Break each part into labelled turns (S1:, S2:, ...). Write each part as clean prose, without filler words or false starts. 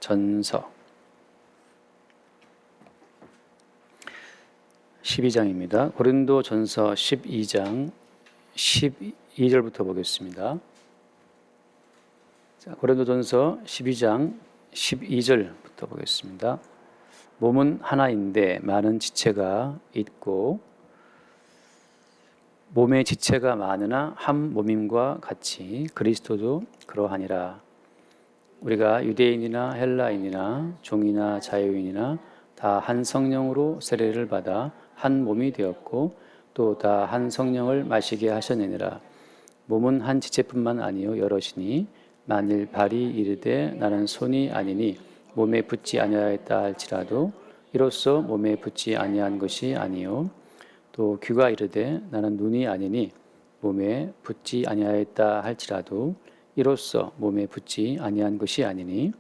S1: 전서 12장입니다. 고린도 전서 12장 12절부터 보겠습니다. 자, 고린도 전서 12장 12절부터 보겠습니다. 몸은 하나인데 많은 지체가 있고 몸의 지체가 많으나 한 몸임과 같이 그리스도도 그러하니라. 우리가 유대인이나 헬라인이나 종이나 자유인이나 다 한 성령으로 세례를 받아 한 몸이 되었고 또 다 한 성령을 마시게 하셨느니라. 몸은 한 지체뿐만 아니요 여럿이니 만일 발이 이르되 나는 손이 아니니 몸에 붙지 아니하였다 할지라도 이로써 몸에 붙지 아니한 것이 아니요 또 귀가 이르되 나는 눈이 아니니 몸에 붙지 아니하였다 할지라도 이로써 몸에 붙지 아니한 것이 아니니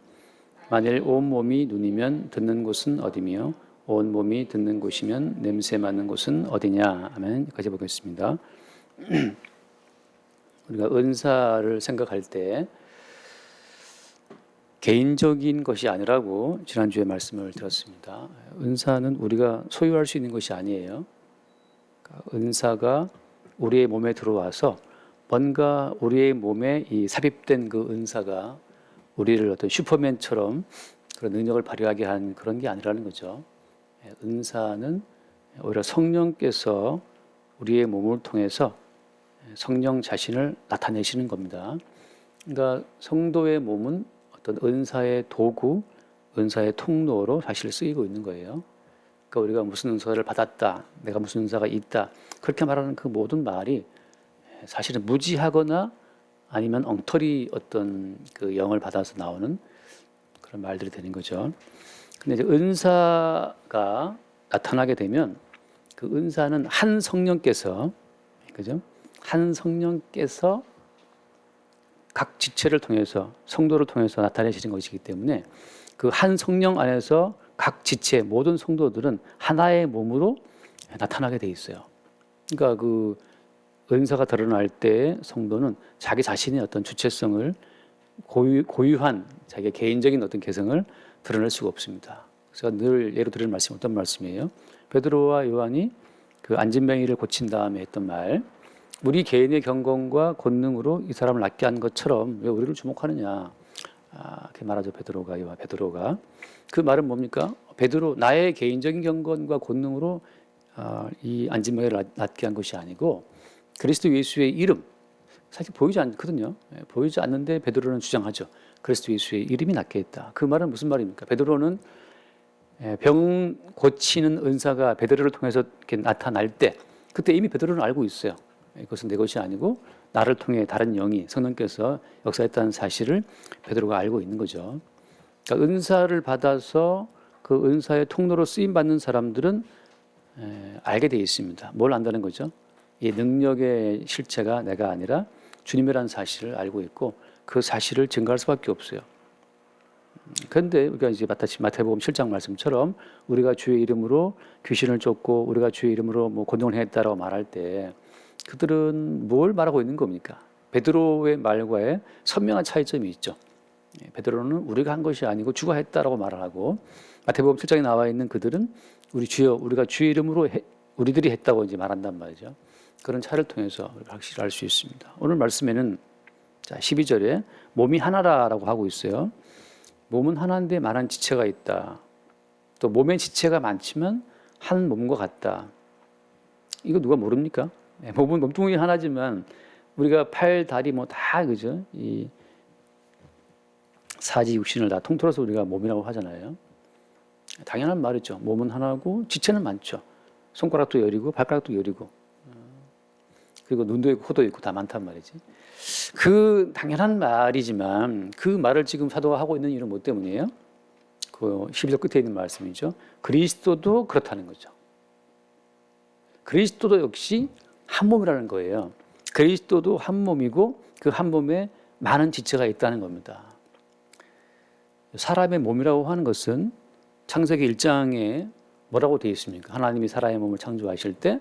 S1: 만일 온 몸이 눈이면 듣는 곳은 어디며 온 몸이 듣는 곳이면 냄새 맡는 곳은 어디냐. 아멘. 여기까지 보겠습니다. 우리가 은사를 생각할 때 개인적인 것이 아니라고 지난주에 말씀을 드렸습니다. 은사는 우리가 소유할 수 있는 것이 아니에요. 은사가 우리의 몸에 들어와서 뭔가 우리의 몸에 이 삽입된 그 은사가 우리를 어떤 슈퍼맨처럼 그런 능력을 발휘하게 한 그런 게 아니라는 거죠. 은사는 오히려 성령께서 우리의 몸을 통해서 성령 자신을 나타내시는 겁니다. 그러니까 성도의 몸은 어떤 은사의 도구, 은사의 통로로 사실 쓰이고 있는 거예요. 그러니까 우리가 무슨 은사를 받았다, 내가 무슨 은사가 있다, 그렇게 말하는 그 모든 말이 사실은 무지하거나 아니면 엉터리 어떤 그 영을 받아서 나오는 그런 말들이 되는 거죠. 근데 이제 은사가 나타나게 되면 그 은사는 한 성령께서, 그죠? 한 성령께서 각 지체를 통해서 성도를 통해서 나타내시는 것이기 때문에 그 한 성령 안에서 각 지체 모든 성도들은 하나의 몸으로 나타나게 돼 있어요. 그러니까 그 은사가 드러날 때 성도는 자기 자신의 어떤 주체성을 고유한 자기의 개인적인 어떤 개성을 드러낼 수가 없습니다. 그래서 늘 예로 드리는 말씀이 어떤 말씀이에요? 베드로와 요한이 그 안진뱅이를 고친 다음에 했던 말, 우리 개인의 경건과 권능으로 이 사람을 낫게 한 것처럼 왜 우리를 주목하느냐, 그렇게 말하죠. 베드로가 그 말은 뭡니까? 베드로 나의 개인적인 경건과 권능으로 이 안진뱅이를 낫게 한 것이 아니고 그리스도 예수의 이름, 사실 보이지 않거든요. 보이지 않는데 베드로는 주장하죠. 그리스도 예수의 이름이 낫게 했다. 그 말은 무슨 말입니까? 베드로는 병 고치는 은사가 베드로를 통해서 이렇게 나타날 때 그때 이미 베드로는 알고 있어요. 이것은 내 것이 아니고 나를 통해 다른 영이 성령께서 역사했다는 사실을 베드로가 알고 있는 거죠. 그러니까 은사를 받아서 그 은사의 통로로 쓰임 받는 사람들은 알게 되어 있습니다. 뭘 안다는 거죠? 이 능력의 실체가 내가 아니라 주님이라는 사실을 알고 있고 그 사실을 증거할 수밖에 없어요. 그런데 우리가 이제 마태복음 7장 말씀처럼 우리가 주의 이름으로 귀신을 쫓고 우리가 주의 이름으로 뭐 권능을 행했다라고 말할 때 그들은 뭘 말하고 있는 겁니까? 베드로의 말과의 선명한 차이점이 있죠. 베드로는 우리가 한 것이 아니고 주가 했다라고 말을 하고 마태복음 7장에 나와 있는 그들은 우리 주여 우리가 주의 이름으로 우리들이 했다고 이제 말한단 말이죠. 그런 차를 통해서 확실히 알 수 있습니다. 오늘 말씀에는 12절에 몸이 하나라고 하고 있어요. 몸은 하나인데 많은 지체가 있다. 또 몸의 지체가 많지만 한 몸과 같다. 이거 누가 모릅니까? 몸은 몸뚱이 하나지만 우리가 팔, 다리 뭐 다 그죠? 이 사지 육신을 다 통틀어서 우리가 몸이라고 하잖아요. 당연한 말이죠. 몸은 하나고 지체는 많죠. 손가락도 여리고 발가락도 여리고 그리고 눈도 있고 코도 있고 다 많단 말이지. 그 당연한 말이지만 그 말을 지금 사도가 하고 있는 이유는 뭐 때문이에요? 그 12절 끝에 있는 말씀이죠. 그리스도도 그렇다는 거죠. 그리스도도 역시 한 몸이라는 거예요. 그리스도도 한 몸이고 그 한 몸에 많은 지체가 있다는 겁니다. 사람의 몸이라고 하는 것은 창세기 1장에 뭐라고 되어 있습니까? 하나님이 사람의 몸을 창조하실 때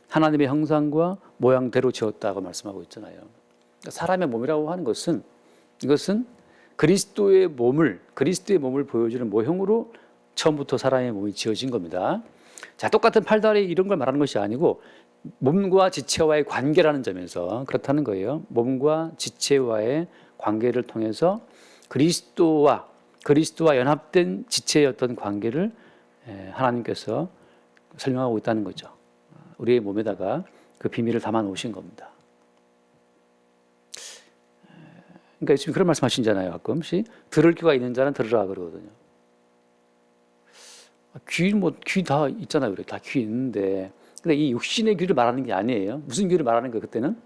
S1: 하나님의 형상과 모양대로 지었다고 말씀하고 있잖아요. 사람의 몸이라고 하는 것은 이것은 그리스도의 몸을 보여주는 모형으로 처음부터 사람의 몸이 지어진 겁니다. 자, 똑같은 팔다리 이런 걸 말하는 것이 아니고 몸과 지체와의 관계라는 점에서 그렇다는 거예요. 몸과 지체와의 관계를 통해서 그리스도와 연합된 지체의 어떤 관계를 하나님께서 설명하고 있다는 거죠. 우리의 몸에다가 그 비밀을 담아 놓으신 겁니다. 그러니까 지금 그런 말씀 하신잖아요. 가끔씩 들을 귀가 있는 자는 들으라 그러거든요. 귀 다 있잖아요. 다 귀 있는데. 근데 이 육신의 귀를 말하는 게 아니에요. 무슨 귀를 말하는 거예요, 그때는?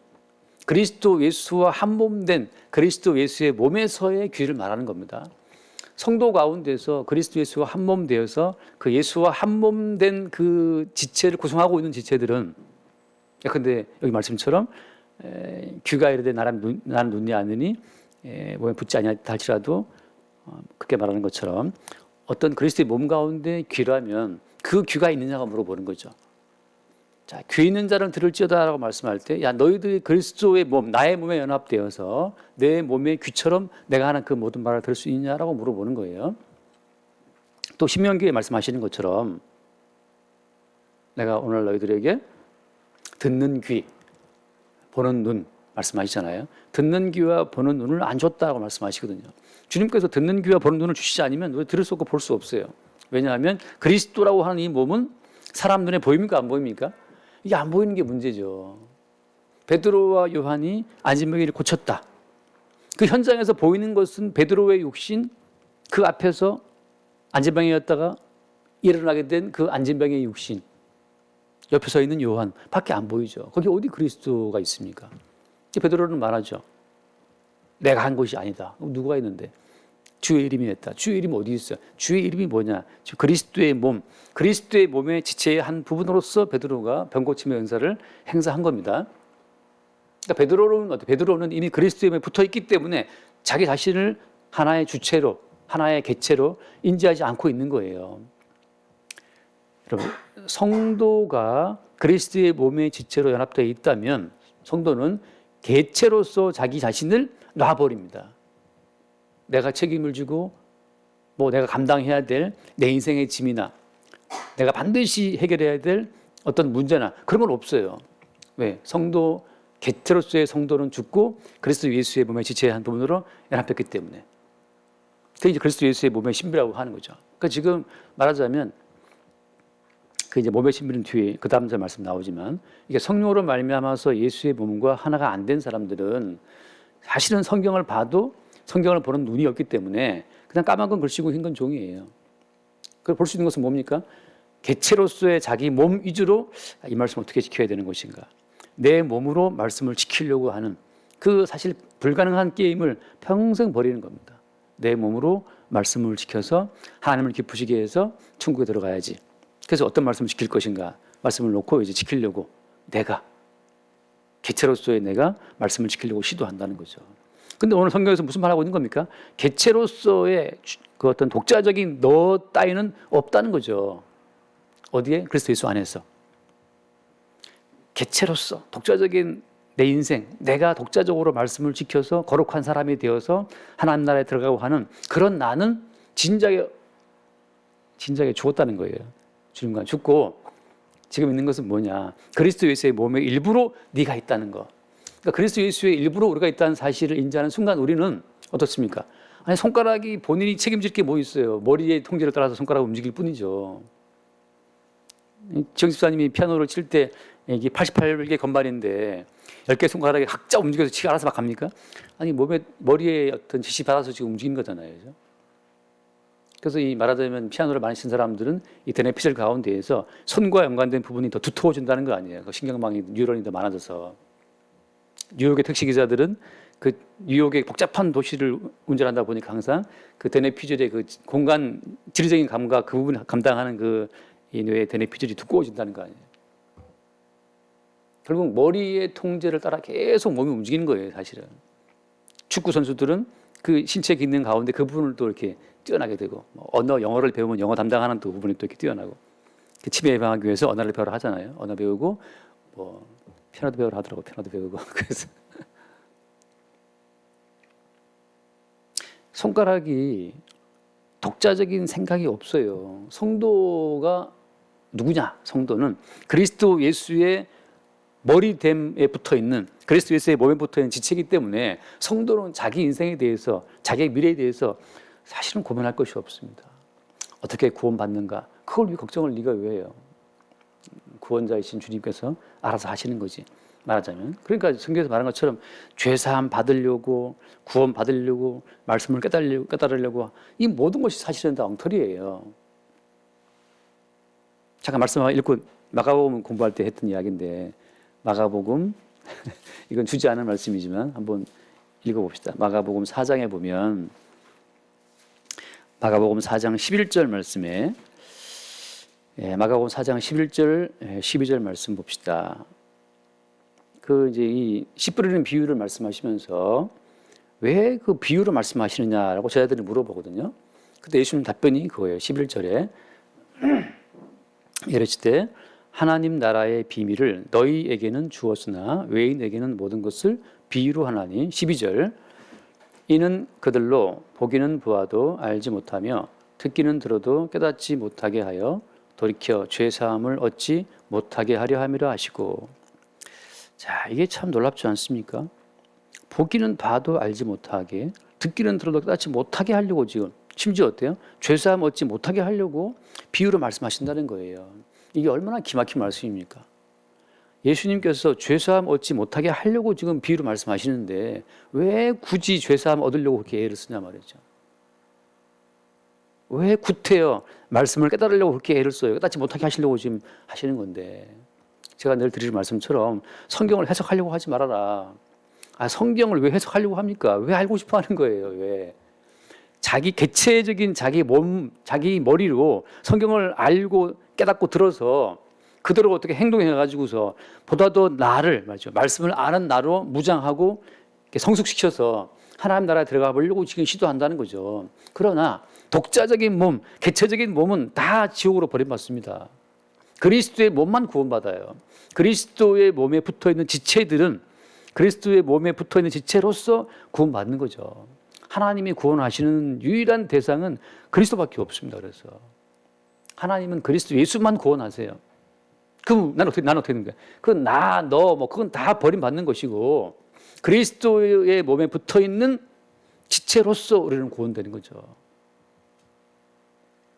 S1: 그리스도 예수와 한 몸 된 그리스도 예수의 몸에서의 귀를 말하는 겁니다. 성도 가운데서 그리스도 예수와 한 몸 되어서 그 예수와 한 몸 된 그 지체를 구성하고 있는 지체들은, 근데 여기 말씀처럼 귀가 이르되 나는 눈이 아느니 몸에 붙지 아니하다 할지라도 그렇게 말하는 것처럼 어떤 그리스도의 몸 가운데 귀라면 그 귀가 있느냐가 물어보는 거죠. 자, 귀 있는 자는 들을지어다라고 말씀할 때, 야, 너희들이 그리스도의 몸, 나의 몸에 연합되어서 내 몸의 귀처럼 내가 하는 그 모든 말을 들을 수 있냐라고 물어보는 거예요. 또 신명기에 말씀하시는 것처럼 내가 오늘 너희들에게 듣는 귀, 보는 눈 말씀하시잖아요. 듣는 귀와 보는 눈을 안 줬다고 말씀하시거든요. 주님께서 듣는 귀와 보는 눈을 주시지 않으면 우리 들을 수 없고 볼 수 없어요. 왜냐하면 그리스도라고 하는 이 몸은 사람 눈에 보입니까? 안 보입니까? 이게 안 보이는 게 문제죠. 베드로와 요한이 안진병이를 고쳤다. 그 현장에서 보이는 것은 베드로의 육신, 그 앞에서 안진병이었다가 일어나게 된 그 안진병의 육신, 옆에 서 있는 요한 밖에 안 보이죠. 거기 어디 그리스도가 있습니까? 베드로는 말하죠. 내가 한 것이 아니다. 누가 있는데? 주의 이름이 했다. 주의 이름이 어디 있어요? 주의 이름이 뭐냐? 그리스도의 몸, 그리스도의 몸의 지체의 한 부분으로서 베드로가 병고침의 은사를 행사한 겁니다. 그러니까 베드로는 이미 그리스도의 몸에 붙어 있기 때문에 자기 자신을 하나의 주체로, 하나의 개체로 인지하지 않고 있는 거예요. 여러분, 성도가 그리스도의 몸의 지체로 연합되어 있다면 성도는 개체로서 자기 자신을 놔버립니다. 내가 책임을 지고 내가 감당해야 될 내 인생의 짐이나 내가 반드시 해결해야 될 어떤 문제나 그런 건 없어요. 왜? 개체로서의 성도는 죽고 그리스도 예수의 몸의 지체의 한 부분으로 연합했기 때문에. 그게 이제 그리스도 예수의 몸의 신비라고 하는 거죠. 그러니까 지금 말하자면 그 이제 몸의 신비는 뒤에 그 다음 절 말씀 나오지만 이게 성령으로 말미암아서 예수의 몸과 하나가 안 된 사람들은 사실은 성경을 봐도 성경을 보는 눈이 없기 때문에 그냥 까만 글씨고 흰 건 종이에요. 그걸 볼 수 있는 것은 뭡니까? 개체로서의 자기 몸 위주로 이 말씀 어떻게 지켜야 되는 것인가? 내 몸으로 말씀을 지키려고 하는 그 사실 불가능한 게임을 평생 벌이는 겁니다. 내 몸으로 말씀을 지켜서 하나님을 기쁘시게 해서 천국에 들어가야지. 그래서 어떤 말씀을 지킬 것인가? 말씀을 놓고 이제 지키려고 개체로서의 내가 말씀을 지키려고 시도한다는 거죠. 근데 오늘 성경에서 무슨 말하고 있는 겁니까? 개체로서의 그 어떤 독자적인 너 따위는 없다는 거죠. 어디에? 그리스도 예수 안에서. 개체로서 독자적인 내 인생, 내가 독자적으로 말씀을 지켜서 거룩한 사람이 되어서 하나님 나라에 들어가고 하는 그런 나는 진작에 죽었다는 거예요. 주님과 죽고 지금 있는 것은 뭐냐? 그리스도 예수의 몸의 일부로 네가 있다는 거. 그러니까 그리스도 예수의 일부로 우리가 있다는 사실을 인지하는 순간 우리는 어떻습니까? 아니, 손가락이 본인이 책임질 게 뭐 있어요? 머리의 통제를 따라서 손가락을 움직일 뿐이죠. 지영 집사님이 피아노를 칠 때 이게 88개 건반인데 10개 손가락이 각자 움직여서 지가 알아서 막 갑니까? 아니, 머리에 어떤 지시 받아서 지금 움직이는 거잖아요. 그죠? 그래서 이 말하자면 피아노를 많이 친 사람들은 이 데네피셀 가운데에서 손과 연관된 부분이 더 두터워진다는 거 아니에요. 그 신경망이 뉴런이 더 많아져서. 뉴욕의 택시 기자들은 그 뉴욕의 복잡한 도시를 운전하다 보니까 항상 그 데네피젤의 그 공간 지리적인 감각 그 부분을 감당하는 그 이 뇌의 데네피젤이 두꺼워진다는 거 아니에요. 결국 머리의 통제를 따라 계속 몸이 움직이는 거예요, 사실은. 축구 선수들은 그 신체 기능 가운데 그 부분을 또 이렇게 뛰어나게 되고, 영어를 배우면 영어 담당하는 또 부분이 또 이렇게 뛰어나고, 치매 예방하기 위해서 언어를 배우러 하잖아요. 언어 배우고, 피아노도 배우러 하더라고, 피아노도 배우고. 그래서 손가락이 독자적인 생각이 없어요. 성도가 누구냐? 성도는 그리스도 예수의 머리됨에 붙어 있는, 그리스도 예수의 몸에 붙어 있는 지체이기 때문에 성도는 자기 인생에 대해서, 자기의 미래에 대해서 사실은 고민할 것이 없습니다. 어떻게 구원받는가? 그걸 왜 걱정을 네가 왜 해요? 구원자이신 주님께서 알아서 하시는 거지, 말하자면. 그러니까 성경에서 말한 것처럼 죄사함 받으려고, 구원 받으려고, 말씀을 깨달으려고 이 모든 것이 사실은 다 엉터리예요. 잠깐 말씀 읽고 마가복음 공부할 때 했던 이야기인데, 마가복음 이건 주지 않은 말씀이지만 한번 읽어봅시다. 마가복음 4장에 보면, 마가복음 4장 11절 말씀에, 마가복음 4장 11절, 12절 말씀 봅시다. 그 이제 이 씨 뿌리는 비유를 말씀하시면서 왜 그 비유로 말씀하시느냐라고 제자들이 물어보거든요. 그때 예수님 답변이 그거예요. 11절에 이르시되 하나님 나라의 비밀을 너희에게는 주었으나 외인에게는 모든 것을 비유로 하나니. 12절 이는 그들로 보기는 보아도 알지 못하며 듣기는 들어도 깨닫지 못하게 하여 돌이켜 죄사함을 얻지 못하게 하려 함이라 하시고. 자, 이게 참 놀랍지 않습니까? 보기는 봐도 알지 못하게, 듣기는 들어도 깨닫지 못하게 하려고 지금, 심지어 어때요? 죄사함 얻지 못하게 하려고 비유로 말씀하신다는 거예요. 이게 얼마나 기막힌 말씀입니까? 예수님께서 죄사함 얻지 못하게 하려고 지금 비유로 말씀하시는데 왜 굳이 죄사함 얻으려고 그렇게 애를 쓰냐 말이죠. 왜 구태여 말씀을 깨달으려고 그렇게 애를 써요? 깨닫지 못하게 하시려고 지금 하시는 건데, 제가 늘 드리는 말씀처럼 성경을 해석하려고 하지 말아라. 성경을 왜 해석하려고 합니까? 왜 알고 싶어 하는 거예요? 왜? 자기 개체적인 자기 몸, 자기 머리로 성경을 알고 깨닫고 들어서 그대로 어떻게 행동해가지고서 보다도 나를, 맞죠? 말씀을 아는 나로 무장하고 성숙시켜서 하나님 나라에 들어가 보려고 지금 시도한다는 거죠. 그러나 독자적인 몸, 개체적인 몸은 다 지옥으로 버림받습니다. 그리스도의 몸만 구원받아요. 그리스도의 몸에 붙어있는 지체들은 그리스도의 몸에 붙어있는 지체로서 구원받는 거죠. 하나님이 구원하시는 유일한 대상은 그리스도밖에 없습니다. 그래서 하나님은 그리스도 예수만 구원하세요. 그럼 나는 어떻게 되는 거야? 그건 나, 너, 그건 다 버림받는 것이고 그리스도의 몸에 붙어있는 지체로서 우리는 구원되는 거죠.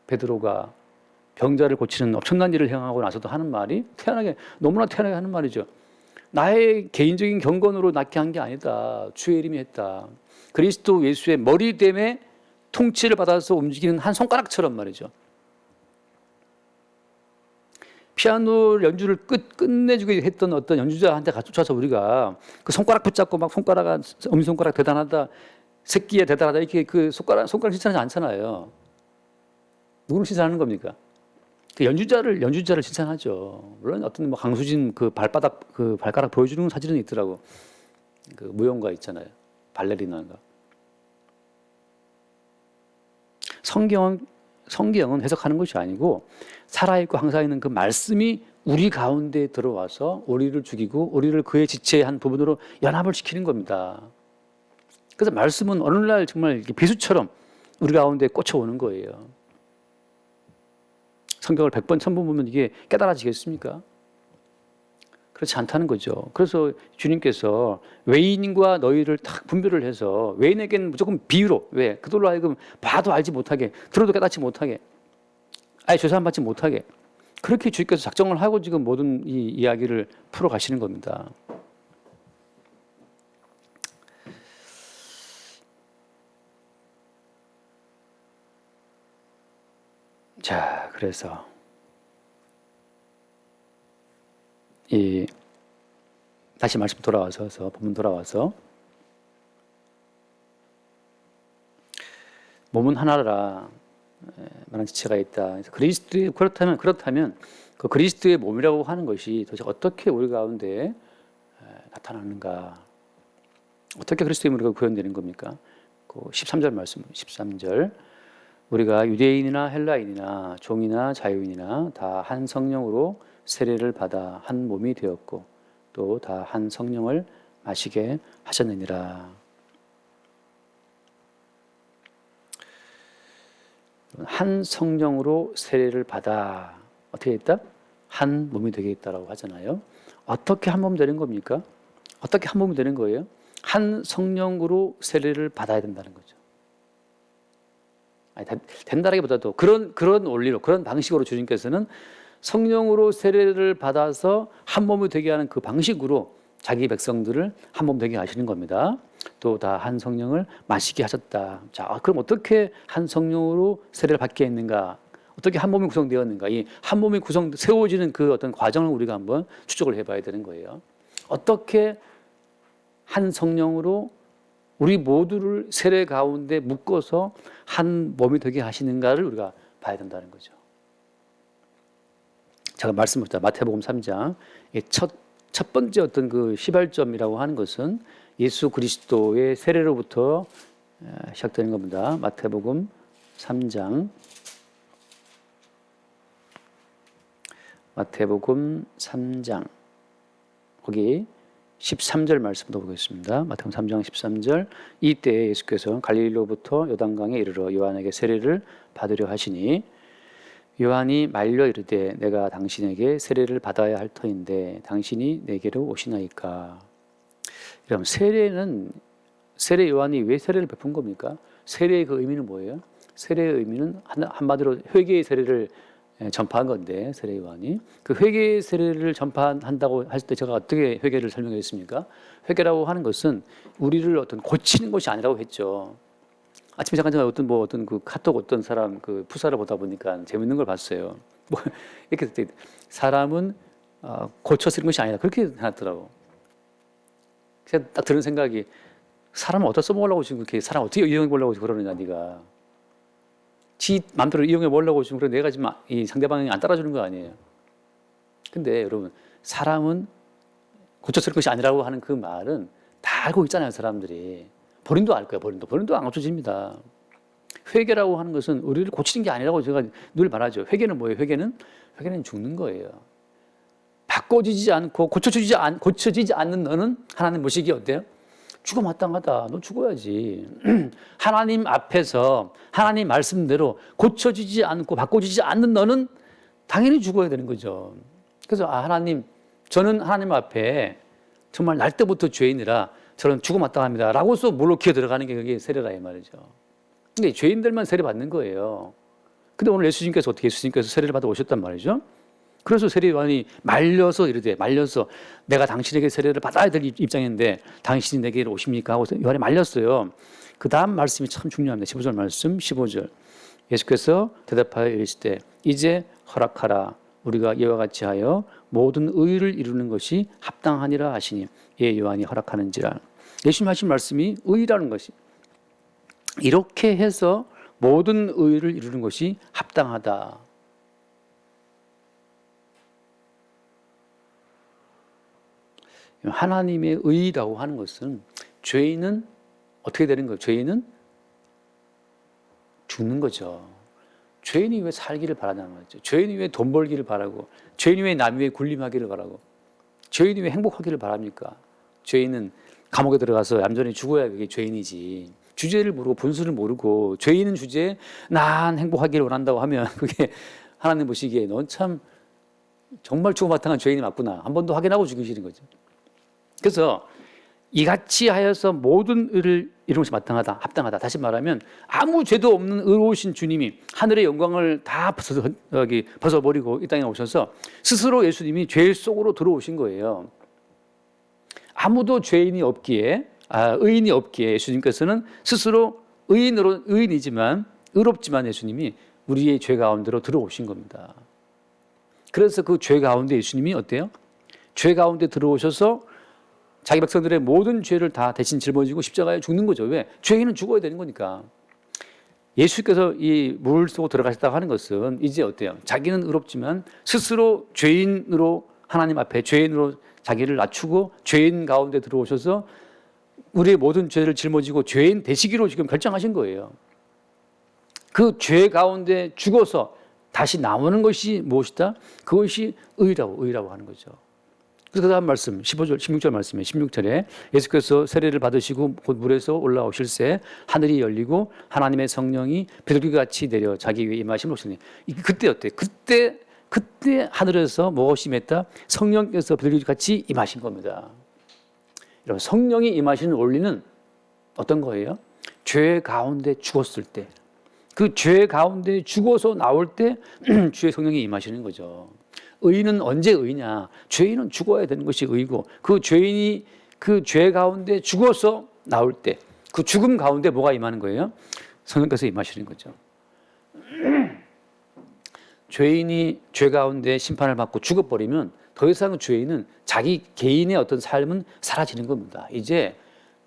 S1: 베드로가 병자를 고치는 엄청난 일을 행하고 나서도 하는 말이 너무나 태연하게 하는 말이죠. 나의 개인적인 경건으로 낫게 한 게 아니다. 주의 이름이 했다. 그리스도 예수의 머리됨에 통치를 받아서 움직이는 한 손가락처럼 말이죠. 피아노 연주를 끝내주게 했던 어떤 연주자한테 쫓아서 우리가 그 손가락 붙잡고 막 엄지손가락 대단하다, 새끼에 대단하다 이렇게 그 손가락 칭찬하지 않잖아요. 누구를 칭찬하는 겁니까? 그 연주자를 칭찬하죠. 물론 어떤 강수진 그 발가락 보여주는 사진은 있더라고. 그 무용가 있잖아요. 발레리나가. 성경은 해석하는 것이 아니고 살아있고 항상 있는 그 말씀이 우리 가운데 들어와서 우리를 죽이고 우리를 그의 지체의 한 부분으로 연합을 시키는 겁니다. 그래서 말씀은 어느 날 정말 비수처럼 우리 가운데 꽂혀오는 거예요. 성경을 100번, 1000번 보면 이게 깨달아지겠습니까? 그렇지 않다는 거죠. 그래서 주님께서 외인과 너희를 딱 분별을 해서 외인에게는 무조건 비유로, 왜? 그들로 하여금 봐도 알지 못하게, 들어도 깨닫지 못하게, 아예 죄사함 받지 못하게, 그렇게 주님께서 작정을 하고 지금 모든 이 이야기를 풀어 가시는 겁니다. 자, 그래서 다시 말씀 본문 돌아와서 몸은 하나라 많은 지체가 있다. 그래서 그렇다면 그 그리스도의 몸이라고 하는 것이 도대체 어떻게 우리 가운데 나타나는가? 어떻게 그리스도의 몸으로 구현되는 겁니까? 그 13절 말씀, 13절. 우리가 유대인이나 헬라인이나 종이나 자유인이나 다 한 성령으로 세례를 받아 한 몸이 되었고 또 다 한 성령을 마시게 하셨느니라. 한 성령으로 세례를 받아 어떻게 했다? 한 몸이 되겠다라고 하잖아요. 어떻게 한 몸 되는 겁니까? 어떻게 한 몸이 되는 거예요? 한 성령으로 세례를 받아야 된다는 거죠. 아니, 된다라기보다도 그런 원리로, 그런 방식으로 주님께서는 성령으로 세례를 받아서 한 몸이 되게 하는 그 방식으로 자기 백성들을 한 몸 되게 하시는 겁니다. 또 다 한 성령을 마시게 하셨다. 자, 그럼 어떻게 한 성령으로 세례를 받게 했는가? 어떻게 한 몸이 구성되었는가? 이 한 몸이 세워지는 그 어떤 과정을 우리가 한번 추적을 해봐야 되는 거예요. 어떻게 한 성령으로 우리 모두를 세례 가운데 묶어서 한 몸이 되게 하시는가를 우리가 봐야 된다는 거죠. 제가 말씀드렸다. 마태복음 3장 첫 번째 어떤 그 시발점이라고 하는 것은 예수 그리스도의 세례로부터 시작되는 겁니다. 마태복음 3장 거기 13절 말씀도 보겠습니다. 마태복음 3장 13절 이때 예수께서 갈릴리로부터 요단강에 이르러 요한에게 세례를 받으려 하시니 요한이 말려 이르되 내가 당신에게 세례를 받아야 할 터인데 당신이 내게로 오시나이까. 그럼 세례 요한이 왜 세례를 베푼 겁니까? 세례의 그 의미는 뭐예요? 세례의 의미는 한마디로 회개의 세례를 전파한 건데, 세례 요한이 그 회개의 세례를 전파한다고 할 때 제가 어떻게 회개를 설명했습니까? 회개라고 하는 것은 우리를 어떤 고치는 것이 아니라고 했죠. 아침에 잠깐 제가 어떤 그 카톡 어떤 사람 그 푸사를 보다 보니까 재밌는 걸 봤어요. 뭐 이렇게 사람은 고쳐 쓰는 것이 아니라 그렇게 해놨더라고. 그냥 딱 드는 생각이, 사람을 어디다 써먹으려고 지금 그렇게, 사람 어떻게 이용해 보려고 그러느냐, 네가. 지 마음대로 이용해 보려고 지금 그래, 내가 지금 이 상대방이 안 따라주는 거 아니에요. 근데 여러분, 사람은 고쳐 쓸 것이 아니라고 하는 그 말은 다 알고 있잖아요, 사람들이. 본인도 알 거예요, 본인도 안 고쳐집니다. 회개라고 하는 것은 우리를 고치는 게 아니라고 제가 늘 말하죠. 회개는 뭐예요? 회개는 죽는 거예요. 바꿔지지 않고 고쳐지지 않는 너는 하나님 모시기 어때요? 죽어 마땅하다. 너 죽어야지. 하나님 앞에서 하나님 말씀대로 고쳐지지 않고 바꿔지지 않는 너는 당연히 죽어야 되는 거죠. 그래서 하나님, 저는 하나님 앞에 정말 날 때부터 죄인이라 저는 죽어 마땅합니다 라고서 물로 기어 들어가는 게 그게 세례라 이 말이죠. 근데 죄인들만 세례 받는 거예요. 근데 오늘 예수님께서 세례를 받아 오셨단 말이죠. 그래서 세례 요한이 말려서 내가 당신에게 세례를 받아야 될 입장인데 당신이 내게로 오십니까 하고 요한이 말렸어요. 그 다음 말씀이 참 중요합니다. 15절 말씀 15절 예수께서 대답하여 이르시되 이제 허락하라. 우리가 이와 같이 하여 모든 의를 이루는 것이 합당하니라 하시니 예 요한이 허락하는지라. 예수님 하신 말씀이 의라는 것이, 이렇게 해서 모든 의를 이루는 것이 합당하다. 하나님의 의라고 하는 것은, 죄인은 어떻게 되는 거예요? 죄인은 죽는 거죠. 죄인이 왜 살기를 바라냐 말이죠. 죄인이 왜 돈 벌기를 바라고, 죄인이 왜 남 위에 군림하기를 바라고, 죄인이 왜 행복하기를 바랍니까? 죄인은 감옥에 들어가서 얌전히 죽어야 그게 죄인이지. 주제를 모르고 본수를 모르고 죄인은 주제에 난 행복하기를 원한다고 하면 그게 하나님 보시기에 넌 참 정말 죽어마땅한 죄인이 맞구나. 한 번 더 확인하고 죽이시는 거죠. 그래서 이같이 하여서 모든 의를 이루는 것이 마땅하다, 합당하다. 다시 말하면 아무 죄도 없는 의로우신 주님이 하늘의 영광을 다 벗어버리고 이 땅에 오셔서 스스로 예수님이 죄 속으로 들어오신 거예요. 아무도 의인이 없기에 예수님께서는 스스로 의인이지만 의롭지만 예수님이 우리의 죄 가운데로 들어오신 겁니다. 그래서 그 죄 가운데 예수님이 어때요? 죄 가운데 들어오셔서 자기 백성들의 모든 죄를 다 대신 짊어지고 십자가에 죽는 거죠. 왜? 죄인은 죽어야 되는 거니까. 예수께서 이 물 속으로 들어가셨다고 하는 것은 이제 어때요? 자기는 의롭지만 스스로 죄인으로 하나님 앞에 죄인으로 자기를 낮추고 죄인 가운데 들어오셔서 우리의 모든 죄를 짊어지고 죄인 되시기로 지금 결정하신 거예요. 그 죄 가운데 죽어서 다시 나오는 것이 무엇이다? 그것이 의라고 하는 거죠. 그 다음 말씀 15절 16절 말씀에 16절에 예수께서 세례를 받으시고 곧 물에서 올라오실새 하늘이 열리고 하나님의 성령이 비둘기같이 내려 자기 위에 임하심을 보시니 그때 어때? 그때 하늘에서 무엇이 임했다? 성령께서 비둘기같이 임하신 겁니다. 여러분, 성령이 임하시는 원리는 어떤 거예요? 죄 가운데 죽었을 때, 그 죄 가운데 죽어서 나올 때 주의 성령이 임하시는 거죠. 의인은 언제 의냐? 죄인은 죽어야 되는 것이 의고, 그 죄인이 그 죄 가운데 죽어서 나올 때, 그 죽음 가운데 뭐가 임하는 거예요? 성령께서 임하시는 거죠. 죄인이 죄 가운데 심판을 받고 죽어버리면 더 이상 죄인은 자기 개인의 어떤 삶은 사라지는 겁니다. 이제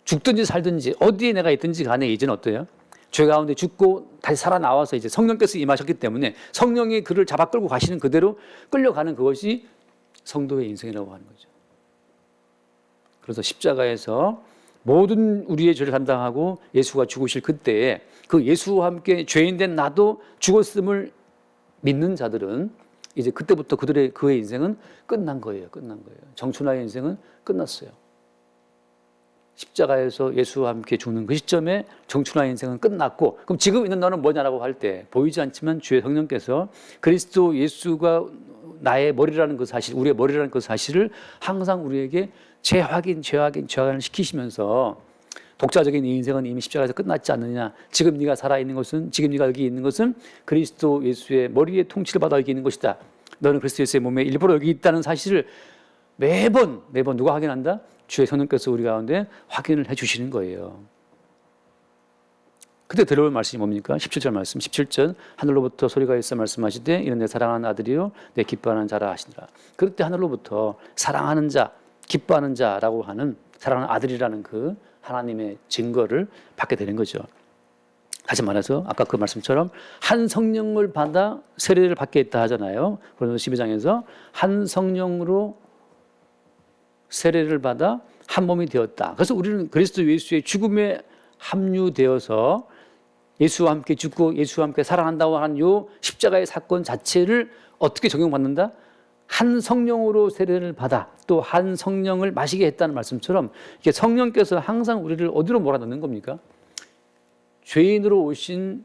S1: 죽든지 살든지 어디에 내가 있든지 간에 이제는 어때요? 죄 가운데 죽고 다시 살아나와서 이제 성령께서 임하셨기 때문에 성령이 그를 잡아 끌고 가시는 그대로 끌려가는 그것이 성도의 인생이라고 하는 거죠. 그래서 십자가에서 모든 우리의 죄를 담당하고 예수가 죽으실 그때에 그 예수와 함께 죄인된 나도 죽었음을 믿는 자들은 이제 그때부터 그의 인생은 끝난 거예요. 정춘하의 인생은 끝났어요. 십자가에서 예수와 함께 죽는 그 시점에 정춘하의 인생은 끝났고, 그럼 지금 있는 너는 뭐냐라고 할 때 보이지 않지만 주의 성령께서 그리스도 예수가 나의 머리라는 그 사실, 우리의 머리라는 그 사실을 항상 우리에게 재확인을 시키시면서 독자적인 이 인생은 이미 십자가에서 끝났지 않느냐. 지금 네가 살아있는 것은, 지금 네가 여기 있는 것은 그리스도 예수의 머리의 통치를 받아 여기 있는 것이다. 너는 그리스도 예수의 몸에 일부러 여기 있다는 사실을 매번 누가 확인한다? 주의 성령께서 우리 가운데 확인을 해 주시는 거예요. 그때 들어올 말씀이 뭡니까? 17절 말씀. 17절 하늘로부터 소리가 있어 말씀하시되 이는 내 사랑하는 아들이요 내 기뻐하는 자라 하시니라. 그때 하늘로부터 사랑하는 자, 기뻐하는 자라고 하는 사랑하는 아들이라는 그 하나님의 증거를 받게 되는 거죠. 다시 말해서 아까 그 말씀처럼 한 성령을 받아 세례를 받게 했다 하잖아요. 고린도서 12장에서 한 성령으로 세례를 받아 한 몸이 되었다. 그래서 우리는 그리스도 예수의 죽음에 합류되어서 예수와 함께 죽고 예수와 함께 살아난다고 하는 요 십자가의 사건 자체를 어떻게 적용받는다? 한 성령으로 세례를 받아 또 한 성령을 마시게 했다는 말씀처럼 이게 성령께서 항상 우리를 어디로 몰아넣는 겁니까? 죄인으로 오신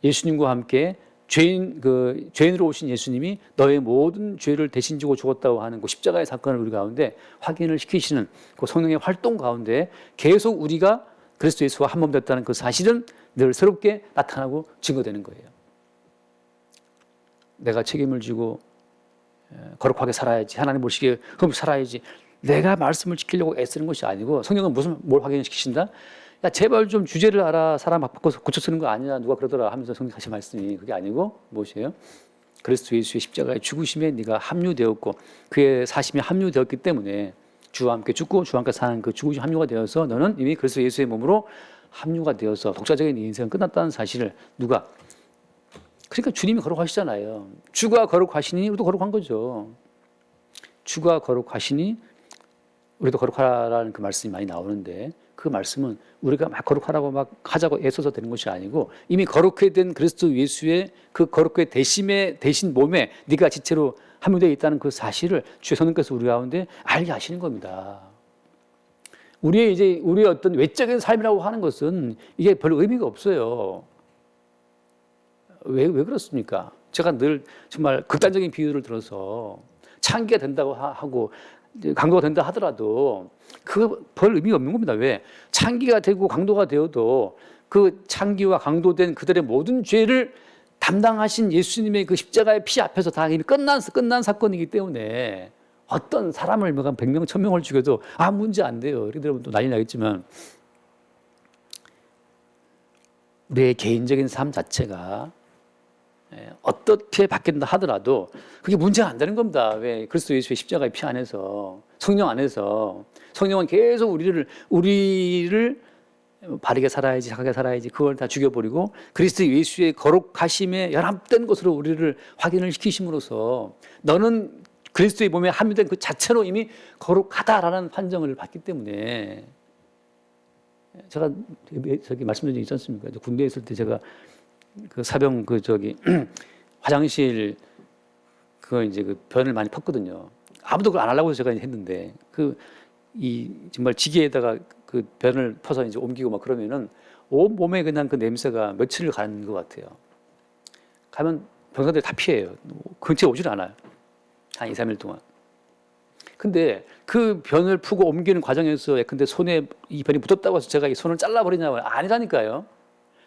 S1: 예수님과 함께 죄인으로 오신 예수님이 너의 모든 죄를 대신 지고 죽었다고 하는 그 십자가의 사건을 우리 가운데 확인을 시키시는 그 성령의 활동 가운데 계속 우리가 그리스도 예수와 한 몸 됐다는 그 사실은 늘 새롭게 나타나고 증거되는 거예요. 내가 책임을 지고 거룩하게 살아야지, 하나님 보시기에 흠없이 살아야지, 내가 말씀을 지키려고 애쓰는 것이 아니고 성령은 뭘 확인시키신다? 야, 제발 좀 주제를 알아. 사람 막 바꿔서 고쳐 쓰는 거 아니야. 누가 그러더라 하면서 성령 다시 말씀이 그게 아니고 무엇이에요? 그리스도 예수의 십자가의 죽으심에 네가 합류되었고 그의 사심이 합류되었기 때문에 주와 함께 죽고 주와 함께 사는 그 죽으심 합류가 되어서 너는 이미 그리스도 예수의 몸으로 합류가 되어서 독자적인 인생은 끝났다는 사실을 누가? 그러니까 주님이 거룩하시잖아요. 주가 거룩하시니 우리도 거룩한 거죠. 주가 거룩하시니 우리도 거룩하라는 그 말씀이 많이 나오는데 그 말씀은 우리가 막 거룩하라고 막 하자고 애써서 되는 것이 아니고 이미 거룩해 된 그리스도 예수의 그 거룩해 대신 몸에 네가 지체로 합류되어 있다는 그 사실을 주의 성령께서 우리 가운데 알게 하시는 겁니다. 우리의 어떤 외적인 삶이라고 하는 것은 이게 별 의미가 없어요. 왜 그렇습니까? 제가 늘 정말 극단적인 비유를 들어서 창기가 된다고 하고 강도가 된다 하더라도 그거 별 의미가 없는 겁니다. 왜? 창기가 되고 강도가 되어도 그 창기와 강도된 그들의 모든 죄를 담당하신 예수님의 그 십자가의 피 앞에서 다 이미 끝난 사건이기 때문에 어떤 사람을 100명, 1000명을 죽여도 문제 안 돼요. 이렇게 들으면 또 난리 나겠지만 우리의 개인적인 삶 자체가 어떻게 바뀐다 하더라도 그게 문제가 안 되는 겁니다. 왜? 그리스도 예수의 십자가의 피 안에서 성령 안에서 성령은 계속 우리를 바르게 살아야지, 착하게 살아야지 그걸 다 죽여버리고 그리스도 예수의 거룩하심에 연합된 것으로 우리를 확인을 시키심으로써 너는 그리스도의 몸에 합류된 그 자체로 이미 거룩하다라는 판정을 받기 때문에 제가 말씀드린 적 있지 않습니까? 군대에 있을 때 제가 그 사병 화장실 그 변을 많이 텄거든요. 아무도 그걸 안 하려고 해서 제가 했는데 이 정말 지게에다가 그 변을 퍼서 이제 옮기고 막 그러면은 온 몸에 그냥 그 냄새가 며칠을 가는 것 같아요. 가면 병사들이 다 피해요. 근처에 오질 않아요. 한 2, 3일 동안. 근데 그 변을 푸고 옮기는 과정에서 근데 손에 이 변이 묻었다고 해서 제가 이 손을 잘라버리냐고요? 아니라니까요.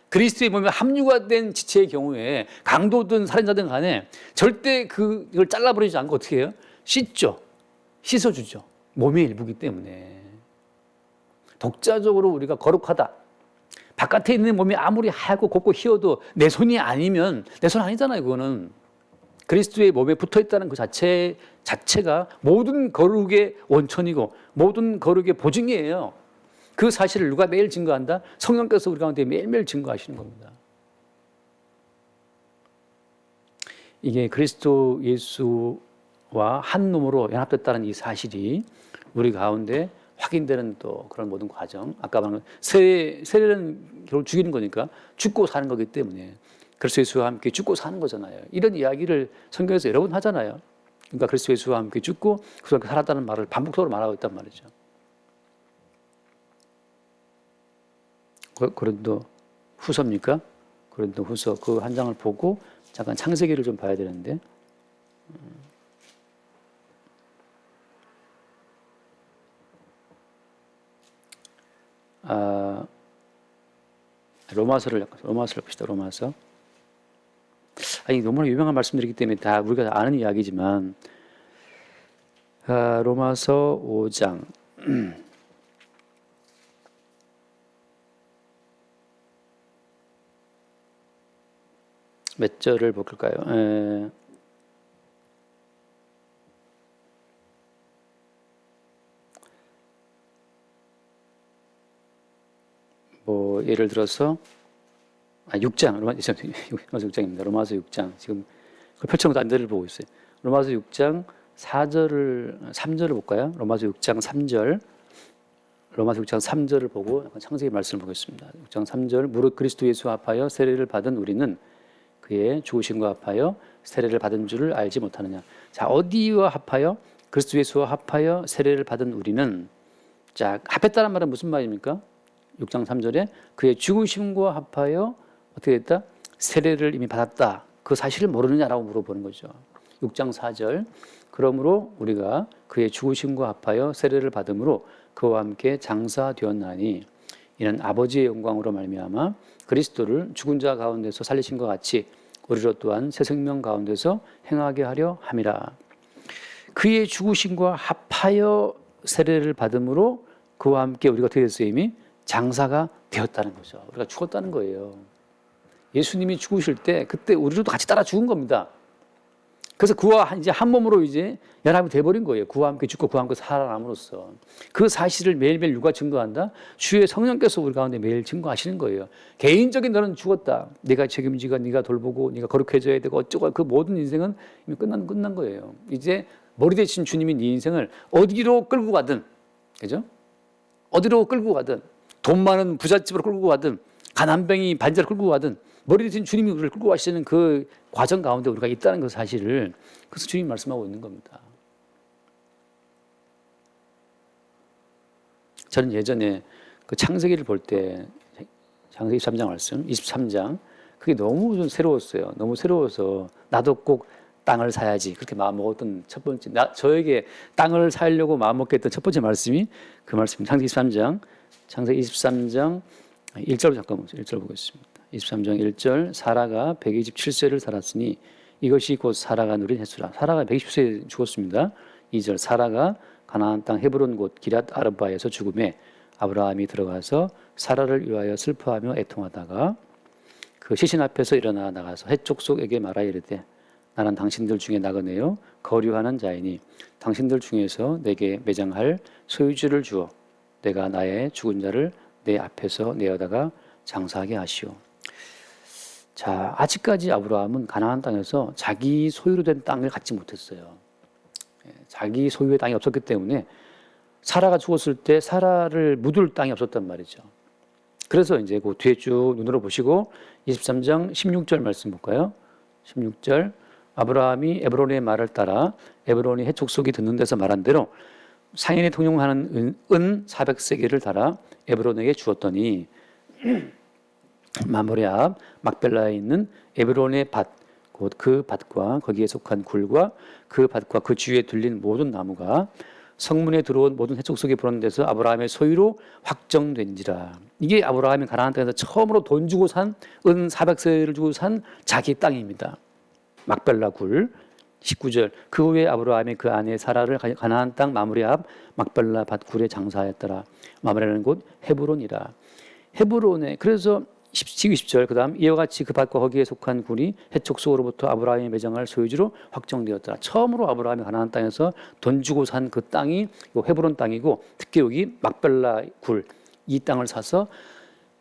S1: 그리스도의 몸에 합류가 된 지체의 경우에 강도든 살인자든 간에 절대 그걸 잘라버리지 않고 어떻게 해요? 씻죠. 씻어주죠. 몸의 일부기 때문에. 독자적으로 우리가 거룩하다. 바깥에 있는 몸이 아무리 하얗고 곱고 희어도 내 손이 아니면 내 손 아니잖아요. 그거는. 그리스도의 몸에 붙어 있다는 그 자체가 모든 거룩의 원천이고 모든 거룩의 보증이에요. 그 사실을 누가 매일 증거한다? 성령께서 우리 가운데 매일매일 증거하시는 겁니다. 이게 그리스도 예수와 한 몸으로 연합됐다는 이 사실이 우리 가운데 확인되는 또 그런 모든 과정. 아까 말한 세례는 결국 죽이는 거니까 죽고 사는 거기 때문에 그리스도 예수와 함께 죽고 사는 거잖아요. 이런 이야기를 성경에서 여러 번 하잖아요. 그러니까 그리스도 예수와 함께 죽고 그리스도와 함께 살았다는 말을 반복적으로 말하고 있단 말이죠. 고린도 후서입니까? 고린도 후서 그 한 장을 보고 잠깐 창세기를 좀 봐야 되는데 로마서를 봅시다. 로마서. 아니 너무나 유명한 말씀들이기 때문에 다 우리가 아는 이야기지만 로마서 5장 몇 절을 볼까요? 뭐 예를 들어서 6장 로마서 6장입니다. 로마서 6장 지금 그 펼쳐놓은 안대를 보고 있어요. 로마서 6장 3절을 볼까요? 로마서 6장 3절 로마서 6장 3절을 보고 약간 창세기 말씀을 보겠습니다. 6장 3절 무릇 그리스도 예수와 합하여 세례를 받은 우리는 그의 죽으심과 합하여 세례를 받은 줄을 알지 못하느냐. 자, 어디와 합하여? 그리스도 예수와 합하여 세례를 받은 우리는 자, 합했다는 말은 무슨 말입니까? 6장 3절에 그의 죽으심과 합하여 어떻게 됐다? 세례를 이미 받았다. 그 사실을 모르느냐라고 물어보는 거죠. 6장 4절 그러므로 우리가 그의 죽으심과 합하여 세례를 받음으로 그와 함께 장사되었나니 이는 아버지의 영광으로 말미암아 그리스도를 죽은 자 가운데서 살리신 것 같이 우리로 또한 새 생명 가운데서 행하게 하려 함이라. 그의 죽으심과 합하여 세례를 받음으로 그와 함께 우리가 어떻게 됐어요? 이미 장사가 되었다는 거죠. 우리가 죽었다는 거예요. 예수님이 죽으실 때 그때 우리도 같이 따라 죽은 겁니다. 그래서 그와 이제 한 몸으로 이제 연합이 돼버린 거예요. 그와 함께 죽고 그와 함께 살아남으로써 그 사실을 매일매일 누가 증거한다? 주의 성령께서 우리 가운데 매일 증거하시는 거예요. 개인적인 너는 죽었다. 네가 책임지고 네가 돌보고 네가 거룩해져야 되고 어쩌고 그 모든 인생은 이미 끝난 거예요. 이제 머리 대신 주님이 네 인생을 어디로 끌고 가든, 그죠? 어디로 끌고 가든 돈 많은 부잣집으로 끌고 가든 가난뱅이 반자로 끌고 가든 머리 대신 주님이 우리를 끌고 가시는 그 과정 가운데 우리가 있다는 그 사실을 그래서 주님이 말씀하고 있는 겁니다. 저는 예전에 그 창세기를 볼 때 창세기 23장 말씀 23장 그게 너무 좀 새로웠어요. 너무 새로워서 나도 꼭 땅을 사야지 그렇게 마음먹었던 첫 번째 저에게 땅을 사려고 마음먹게 했던 첫 번째 말씀이 그 말씀 창세기 23장 1절 잠깐 보세요. 1절 보겠습니다. 23장 1절 사라가 127세를 살았으니 이것이 곧 사라가 누린 횟수라. 사라가 120세에 죽었습니다. 2절 사라가 가나안 땅 헤브론 곳 기럇 아르바에서 죽음에 아브라함이 들어가서 사라를 위하여 슬퍼하며 애통하다가 그 시신 앞에서 일어나 나가서 헷족속에게 말하 이르되 나는 당신들 중에 나그네요 거류하는 자이니 당신들 중에서 내게 매장할 소유주를 주어 내가 나의 죽은 자를 내 앞에서 내어다가 장사하게 하시오. 자, 아직까지 아브라함은 가나안 땅에서 자기 소유로 된 땅을 갖지 못했어요. 자기 소유의 땅이 없었기 때문에 사라가 죽었을 때 사라를 묻을 땅이 없었단 말이죠. 그래서 이제 그 뒤에 쭉 눈으로 보시고 23장 16절 말씀 볼까요? 16절 아브라함이 에브론의 말을 따라 에브론이 해족속이 듣는 데서 말한 대로 상인이 통용하는 은 400세겔을 달아 에브론에게 주었더니 마므레 앞 막벨라에 있는 에브론의 밭, 곧 그 밭과 거기에 속한 굴과 그 밭과 그 주위에 둘린 모든 나무가 성문에 들어온 모든 해족속에 부르는 데서 아브라함의 소유로 확정된지라. 이게 아브라함이 가나안 땅에서 처음으로 돈 주고 산 은 400세겔을 주고 산 자기 땅입니다. 막벨라 굴. 19절 그 후에 아브라함이 그 아내 사라를 가나안 땅 마므레 앞 막벨라 밭굴에 장사하였더라. 마므레는 곧 헤브론이라. 헤브론에 그래서 20절 그 다음 이와 같이 그 밭과 거기에 속한 굴이 해촉속으로부터 아브라함이 매장할 소유지로 확정되었더라. 처음으로 아브라함이 가나안 땅에서 돈 주고 산 그 땅이 헤브론 땅이고, 특히 여기 막벨라 굴 이 땅을 사서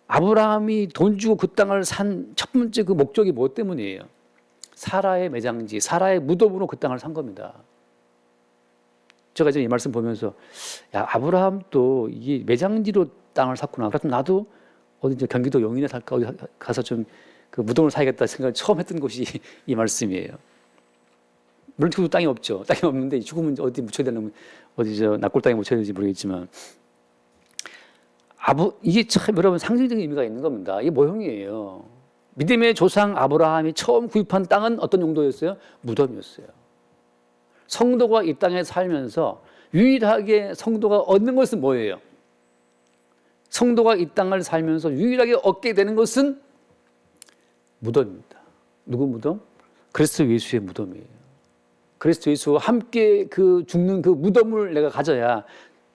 S1: 아브라함이 돈 주고 그 땅을 산 첫 번째 그 목적이 뭐 때문이에요? 사라의 매장지, 사라의 무덤으로 그 땅을 산 겁니다. 제가 이제 이 말씀 보면서 야, 아브라함도 이게 매장지로 땅을 샀구나. 그래서 나도 어디 저 경기도 용인에 살까 어디 가서 좀 그 무덤을 사야겠다 생각을 처음 했던 곳이 이 말씀이에요. 물론 지금도 땅이 없죠. 땅이 없는데 죽으면 어디 묻혀야 되는, 어디 저 낙골 땅에 묻혀야 되는지 모르겠지만 이게 참 여러분 상징적인 의미가 있는 겁니다. 이게 모형이에요. 믿음의 조상 아브라함이 처음 구입한 땅은 어떤 용도였어요? 무덤이었어요. 성도가 이 땅에 살면서 유일하게 성도가 얻는 것은 뭐예요? 성도가 이 땅을 살면서 유일하게 얻게 되는 것은 무덤입니다. 누구 무덤? 그리스도 예수의 무덤이에요. 그리스도 예수와 함께 그 죽는 그 무덤을 내가 가져야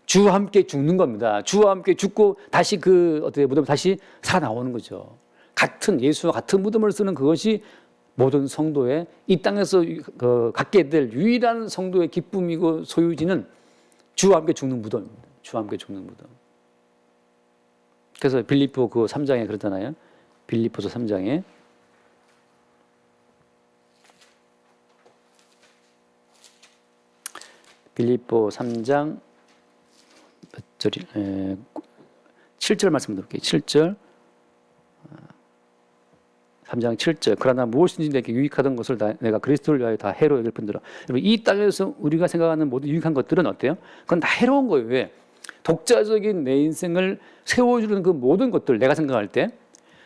S1: 주와 함께 죽는 겁니다. 주와 함께 죽고 다시 그 어떻게 무덤 다시 살아나오는 거죠. 같은 예수와 같은 무덤을 쓰는 그것이 모든 성도의 이 땅에서 갖게 될 유일한 성도의 기쁨이고 소유지는 주와 함께 죽는 무덤입니다. 주와 함께 죽는 무덤. 그래서 빌립보 그 3장에 그러잖아요. 빌립보서 3장에 빌립보 3장 몇 절이 7절 말씀 드릴게요. 7절 3장 7절 그러나 무엇인지 내게 유익하던 것을 내가 그리스도를 위하여 다 해로 여길 뿐더러. 여러분 이 땅에서 우리가 생각하는 모든 유익한 것들은 어때요? 그건 다 해로운 거예요. 왜? 독자적인 내 인생을 세워주는 그 모든 것들, 내가 생각할 때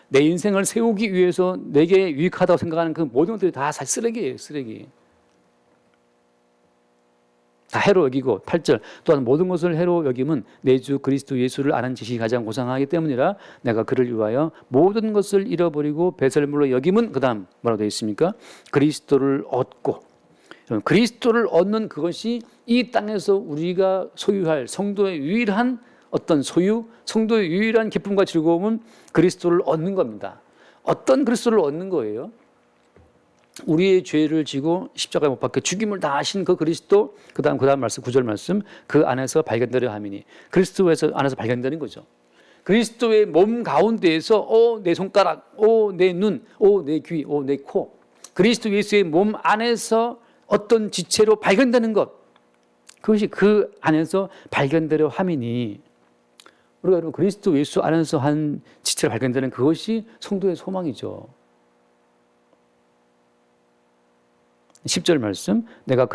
S1: 내 인생을 세우기 위해서 내게 유익하다고 생각하는 그 모든 것들이 다 사실 쓰레기예요. 쓰레기. 다 해로 여기고. 8절 또한 모든 것을 해로 여김은 내 주 그리스도 예수를 아는 지식이 가장 고상하기 때문이라. 내가 그를 위하여 모든 것을 잃어버리고 배설물로 여김은 그 다음 뭐라고 되어 있습니까? 그리스도를 얻고. 그리스도를 얻는 그것이 이 땅에서 우리가 소유할 성도의 유일한 어떤 소유, 성도의 유일한 기쁨과 즐거움은 그리스도를 얻는 겁니다. 어떤 그리스도를 얻는 거예요? 우리의 죄를 지고 십자가에 못 박혀 죽임을 다 하신 그 그리스도, 그 다음 말씀 9절 말씀, 그 안에서 발견되려 함이니. 그리스도에서 안에서 발견되는 거죠. 그리스도의 몸 가운데에서 내 손가락, 내 눈, 내 귀, 내 코, 그리스도 예수의 몸 안에서 어떤 지체로 발견되는 것, 그것이 그 안에서 발견되려 함이니. 우리가 여러분 그리스도 예수 안에서 한 지체로 발견되는 그것이 성도의 소망이죠. 10절 말씀, 내가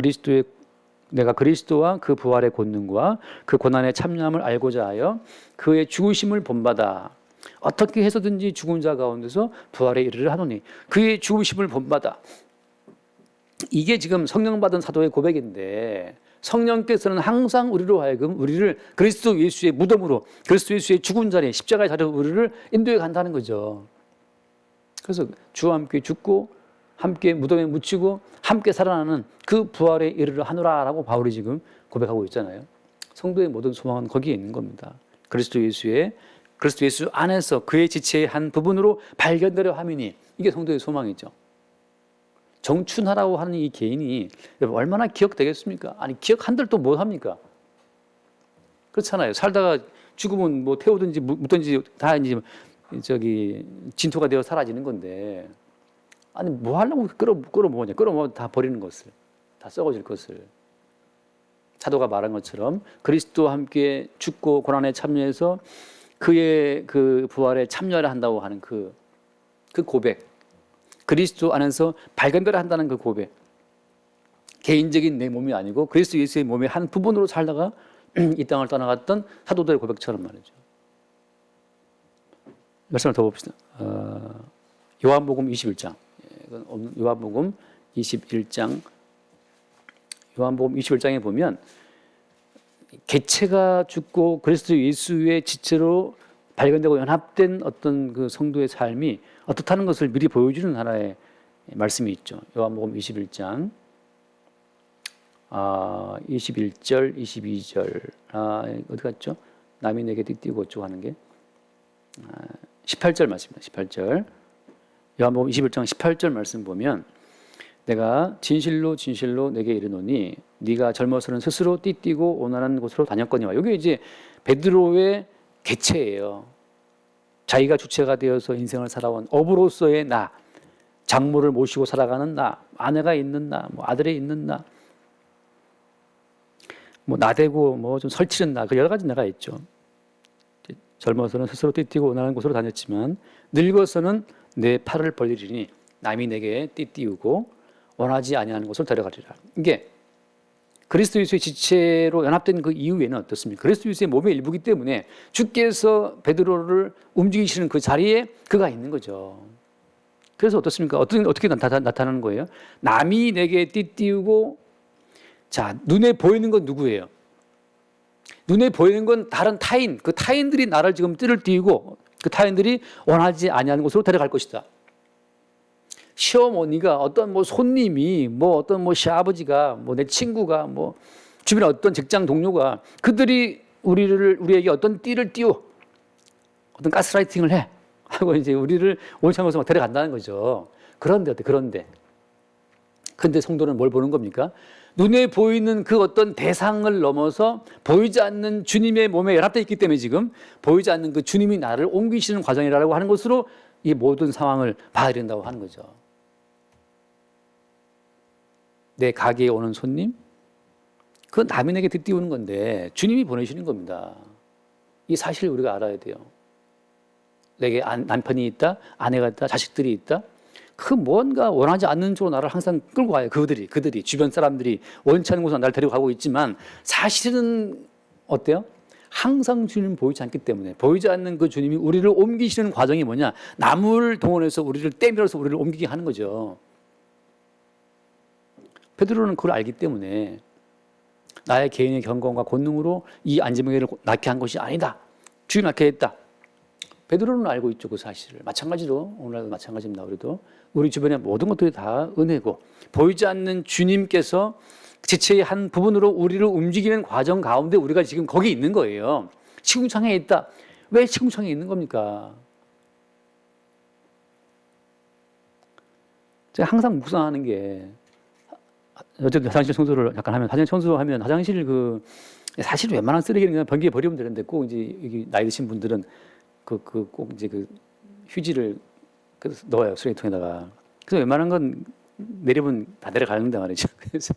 S1: 그리스도와 그 부활의 권능과 그 고난의 참여함을 알고자 하여 그의 죽으심을 본받아 어떻게 해서든지 죽은 자 가운데서 부활에 이르려 하노니. 그의 죽으심을 본받아. 이게 지금 성령 받은 사도의 고백인데, 성령께서는 항상 우리로 하여금 우리를 그리스도 예수의 무덤으로, 그리스도 예수의 죽은 자리에, 십자가의 자리로 우리를 인도해 간다는 거죠. 그래서 주와 함께 죽고 함께 무덤에 묻히고 함께 살아나는 그 부활에 이르려 하노라라고 바울이 지금 고백하고 있잖아요. 성도의 모든 소망은 거기에 있는 겁니다. 그리스도 예수 안에서 그의 지체의 한 부분으로 발견되려 함이니. 이게 성도의 소망이죠. 정춘하라고 하는 이 개인이 얼마나 기억되겠습니까? 아니, 기억 한들 또 뭐 합니까? 그렇잖아요. 살다가 죽으면 뭐 태우든지 묻든지 다 이제 진토가 되어 사라지는 건데, 아니 뭐 하려고 끌어모으냐? 끌어모으면 다 버리는 것을, 다 썩어질 것을. 사도가 말한 것처럼 그리스도와 함께 죽고 고난에 참여해서 그의 그 부활에 참여를 한다고 하는 그 고백, 그리스도 안에서 발견되려 한다는 그 고백, 개인적인 내 몸이 아니고 그리스도 예수의 몸의 한 부분으로 살다가 이 땅을 떠나갔던 사도들의 고백처럼 말이죠. 말씀을 더 봅시다. 요한복음 21장. 요한복음 21장. 요한복음 21장에 보면 개체가 죽고 그리스도 예수의 지체로 발견되고 연합된 어떤 그 성도의 삶이 어떻다는 것을 미리 보여주는 하나의 말씀이 있죠. 요한복음 21장 21절, 22절 어디 갔죠? 남이 내게 띠띠고 어쩌고 하는 게 18절 말씀입니다. 18절 요한복음 21장 18절 말씀 보면 내가 진실로 진실로 내게 이르노니 네가 젊어서는 스스로 띠띠고 온난한 곳으로 다녔거니와. 이게 이제 베드로의 개체예요. 자기가 주체가 되어서 인생을 살아온 어부로서의 나, 장모를 모시고 살아가는 나, 아내가 있는 나, 뭐 아들이 있는 나, 뭐 나대고 뭐 좀 설치는 나, 그 여러 가지 나가 있죠. 젊어서는 스스로 띠띠고 온난한 곳으로 다녔지만 늙어서는 내 팔을 벌리리니 남이 내게 띠띠우고 원하지 아니하는 곳을 데려가리라. 이게 그리스도 예수의 지체로 연합된 그 이후에는 어떻습니까? 그리스도 예수의 몸의 일부이기 때문에 주께서 베드로를 움직이시는 그 자리에 그가 있는 거죠. 그래서 어떻습니까? 어떻게 나타나는 거예요? 남이 내게 띠띠우고, 자, 눈에 보이는 건 누구예요? 눈에 보이는 건 다른 타인, 그 타인들이 나를 지금 띠를 띠우고 그 타인들이 원하지 아니하는 곳으로 데려갈 것이다. 시어머니가 어떤 뭐 손님이 뭐 어떤 뭐 시아버지가 뭐 내 친구가 뭐 주변에 어떤 직장 동료가 그들이 우리에게 어떤 띠를 띄워 어떤 가스라이팅을 해 하고 이제 우리를 원창에서 데려간다는 거죠. 그런데 어때? 그런데 성도는 뭘 보는 겁니까? 눈에 보이는 그 어떤 대상을 넘어서 보이지 않는 주님의 몸에 연합되어 있기 때문에 지금 보이지 않는 그 주님이 나를 옮기시는 과정이라고 하는 것으로 이 모든 상황을 봐야 된다고 하는 거죠. 내 가게에 오는 손님, 그건 남이 내게 띠우는 건데 주님이 보내시는 겁니다. 이 사실을 우리가 알아야 돼요. 내게 남편이 있다, 아내가 있다, 자식들이 있다. 그 뭔가 원하지 않는 쪽으로 나를 항상 끌고 가요. 그들이 주변 사람들이 원치 않는 곳으로 나를 데려가고 있지만 사실은 어때요? 항상 주님은 보이지 않기 때문에 보이지 않는 그 주님이 우리를 옮기시는 과정이 뭐냐? 나무를 동원해서 우리를 떼밀어서 우리를 옮기게 하는 거죠. 베드로는 그걸 알기 때문에 나의 개인의 경건과 권능으로 이 안지명회를 낳게 한 것이 아니다. 주님 낳게 했다. 베드로는 알고 있죠, 그 사실을. 마찬가지로 오늘날도 마찬가지입니다. 우리 주변의 모든 것들이 다 은혜고 보이지 않는 주님께서 지체의 한 부분으로 우리를 움직이는 과정 가운데 우리가 지금 거기 있는 거예요. 시궁창에 있다. 왜 시궁창에 있는 겁니까? 제가 항상 묵상하는 게 어쨌든 화장실 청소를 약간 하면 화장실 사실 웬만한 쓰레기는 그냥 변기에 버리면 되는데 꼭 이제 여기 나이 드신 분들은 꼭 이제 휴지를 넣어요, 쓰레기통에다가. 그래서 웬만한 건 내리면 다 내려가는데 말이죠. 그래서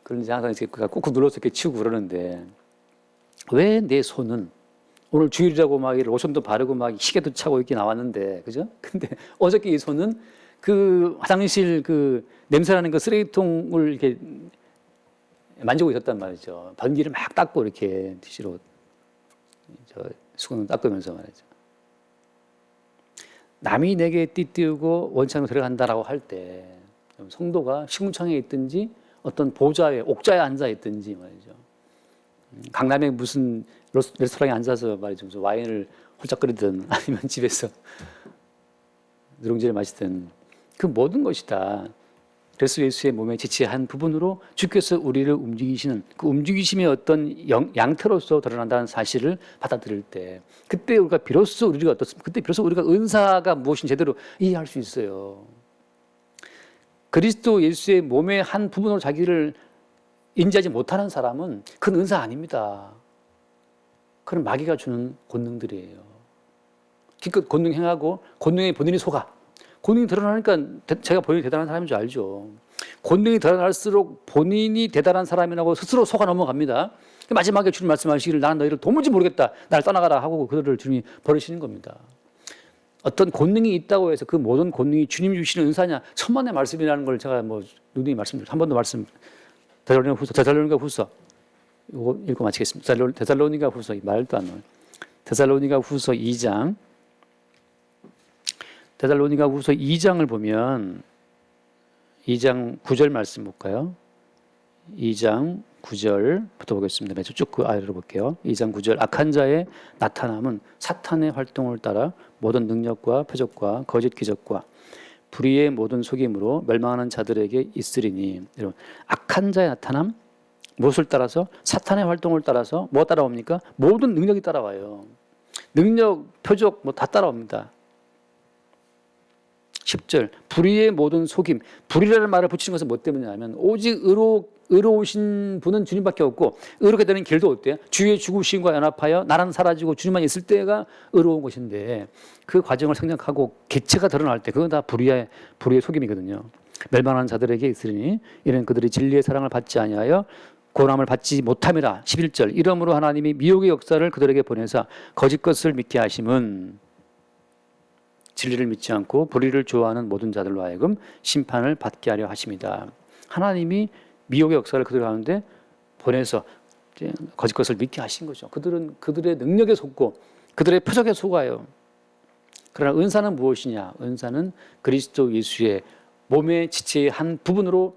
S1: 그런지 항상 이렇게 꾹꾹 눌러서 이렇게 치우고 그러는데 왜 내 손은 오늘 주일이라고 막 로션도 바르고 막 시계도 차고 이렇게 나왔는데, 그죠? 근데 어저께 이 손은 그 화장실 냄새나는 그 쓰레기통을 이렇게 만지고 있었단 말이죠. 변기를 막 닦고 이렇게 티슈로 수건을 닦으면서 말이죠. 남이 내게 띠띠우고 원창으로 들어간다라고 할 때 성도가 시궁창에 있든지 어떤 보좌에 옥좌에 앉아 있든지 말이죠. 강남에 무슨 레스토랑에 앉아서 말이죠. 무슨 와인을 홀짝거리든 아니면 집에서 누룽지를 마시든 그 모든 것이 다 그리스도 예수의 몸의 지체의 한 부분으로 주께서 우리를 움직이시는 그 움직이심의 어떤 양태로서 드러난다는 사실을 받아들일 때 그때 우리가 비로소 우리가 어떻습니까? 그때 비로소 우리가 은사가 무엇인지 제대로 이해할 수 있어요. 그리스도 예수의 몸의 한 부분으로 자기를 인지하지 못하는 사람은 그건 은사 아닙니다. 그건 마귀가 주는 권능들이에요. 기껏 권능 행하고 권능에 본인이 속아. 권능이 드러나니까 제가 본인이 대단한 사람인 줄 알죠. 권능이 드러날수록 본인이 대단한 사람이라고 스스로 속아 넘어갑니다. 마지막에 주님 말씀하시기를 나는 너희를 도무지 모르겠다. 나를 떠나가라 하고 그들을 주님이 버리시는 겁니다. 어떤 권능이 있다고 해서 그 모든 권능이 주님 주시는 은사냐? 천만의 말씀이라는 걸 제가 뭐 누누이 말씀드렸죠. 한 번 더 말씀. 데살로니가 후서 이거 읽고 마치겠습니다. 데살로니가 후서 말도 안 나와요. 데살로니가 후서 2장. 데살로니가 후서 2장을 보면 2장 9절 말씀 볼까요? 2장 9절부터 보겠습니다. 쭉 그 아래로 볼게요. 2장 9절. 악한 자의 나타남은 사탄의 활동을 따라 모든 능력과 표적과 거짓 기적과 불의의 모든 속임으로 멸망하는 자들에게 있으리니. 여러분, 악한 자의 나타남 무엇을 따라서? 사탄의 활동을 따라서 뭐 따라옵니까? 모든 능력이 따라와요. 능력, 표적 뭐 다 따라옵니다. 10절. 불의의 모든 속임. 불의라는 말을 붙이는 것은 뭐 때문이냐면 오직 의로우신 분은 주님밖에 없고 의롭게 되는 길도 어때요? 주의 죽으심과 연합하여 나는 사라지고 주님만 있을 때가 의로운 것인데 그 과정을 생략하고 개체가 드러날 때 그건 다 불의의 속임이거든요. 멸망하는 자들에게 있으니 이는 그들이 진리의 사랑을 받지 아니하여 고난을 받지 못함이라. 11절. 이러므로 하나님이 미혹의 역사를 그들에게 보내사 거짓 것을 믿게 하심은 진리를 믿지 않고 불의를 좋아하는 모든 자들로 하여금 심판을 받게 하려 하십니다. 하나님이 미혹의 역사를 그들 가운데 보내서 거짓 것을 믿게 하신 거죠. 그들은 그들의 능력에 속고 그들의 표적에 속아요. 그러나 은사는 무엇이냐? 은사는 그리스도 예수의 몸의 지체의 한 부분으로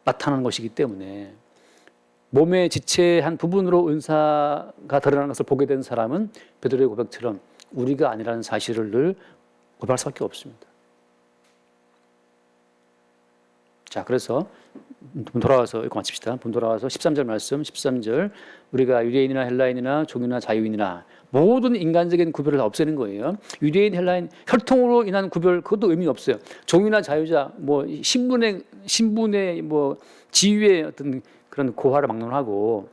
S1: 나타나는 것이기 때문에 몸의 지체의 한 부분으로 은사가 드러나는 것을 보게 된 사람은 베드로의 고백처럼 우리가 아니라는 사실을 늘 고백할 수밖에 없습니다. 자, 그래서 돌아와서 읽고 마칩시다. 돌아와서 13절 말씀, 13절. 우리가 유대인이나 헬라인이나 종이나 자유인이나 모든 인간적인 구별을 다 없애는 거예요. 유대인, 헬라인, 혈통으로 인한 구별 그것도 의미 없어요. 종이나 자유자, 뭐 신분의 뭐 지위의 어떤 그런 고하를 막론하고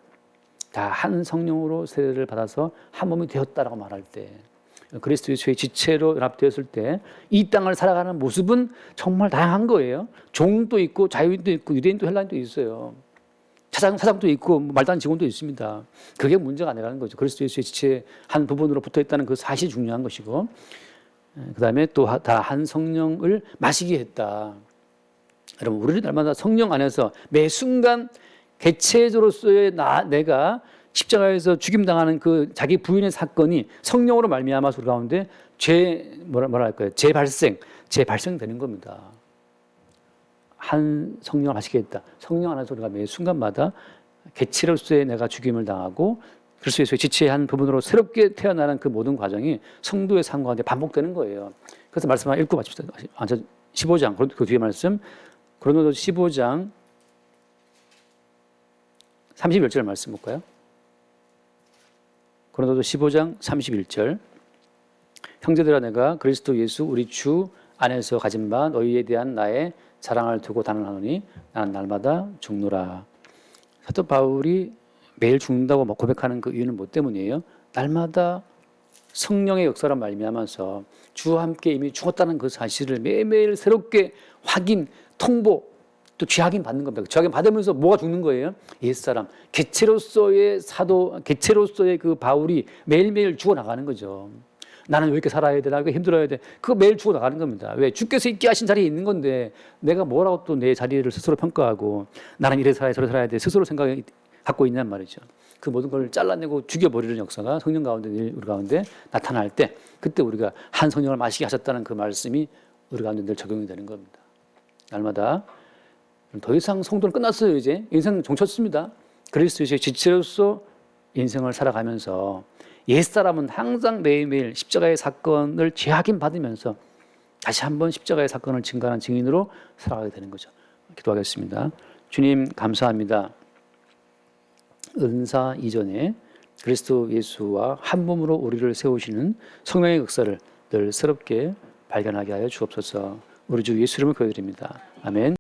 S1: 다 한 성령으로 세례를 받아서 한 몸이 되었다라고 말할 때. 그리스도 예수의 지체로 연합되었을 때 이 땅을 살아가는 모습은 정말 다양한 거예요. 종도 있고 자유인도 있고 유대인도 헬라인도 있어요. 사장도 있고 말단 직원도 있습니다. 그게 문제가 아니라는 거죠. 그리스도 예수의 지체의 한 부분으로 붙어있다는 그 사실이 중요한 것이고 그 다음에 또 다 한 성령을 마시게 했다. 여러분 우리는 날마다 성령 안에서 매 순간 개체로서의 내가 십자가에서 죽임당하는 그 자기 부인의 사건이 성령으로 말미암아서 우리 가운데 재발생되는 겁니다. 한 성령을 마시게 했다. 성령 안에서 우리가 매 순간마다 개체로서의 내가 죽임을 당하고 그리스도 예수의 지체의 한 부분으로 새롭게 태어나는 그 모든 과정이 성도의 삶 가운데 반복되는 거예요. 그래서 말씀 한번 읽고 마칩시다. 15장 그 뒤에 말씀 고린도서 15장 31절 말씀 볼까요? 고린도서 15장 31절. 형제들아 내가 그리스도 예수 우리 주 안에서 가진 바 너희에 대한 나의 자랑을 두고 단언하노니 나는 날마다 죽노라. 사도 바울이 매일 죽는다고 고백하는 그 이유는 뭐 때문이에요? 날마다 성령의 역사로 말미암아서 주와 함께 이미 죽었다는 그 사실을 매일매일 새롭게 확인, 통보 또 죄악임 받는 겁니다. 죄악임 받으면서 뭐가 죽는 거예요? 옛사람, 개체로서의 사도, 개체로서의 그 바울이 매일매일 죽어나가는 거죠. 나는 왜 이렇게 살아야 돼? 나 왜 이렇게 힘들어야 돼? 그거 매일 죽어나가는 겁니다. 왜? 주께서 있게 하신 자리에 있는 건데 내가 뭐라고 또 내 자리를 스스로 평가하고 나는 이래 살아야 저래 살아야 돼 스스로 생각이 갖고 있냔 말이죠. 그 모든 걸 잘라내고 죽여버리는 역사가 성령 가운데 우리 가운데 나타날 때 그때 우리가 한 성령을 마시게 하셨다는 그 말씀이 우리 가운데 늘 적용이 되는 겁니다. 날마다 더 이상 성도는 끝났어요. 이제 인생 종쳤습니다. 그리스도의 지체로서 인생을 살아가면서 옛사람은 항상 매일매일 십자가의 사건을 재확인 받으면서 다시 한번 십자가의 사건을 증거하는 증인으로 살아가게 되는 거죠. 기도하겠습니다. 주님 감사합니다. 은사 이전에 그리스도 예수와 한 몸으로 우리를 세우시는 성령의 역사를 늘 새롭게 발견하게 하여 주옵소서. 우리 주 예수 이름을 기도드립니다. 아멘.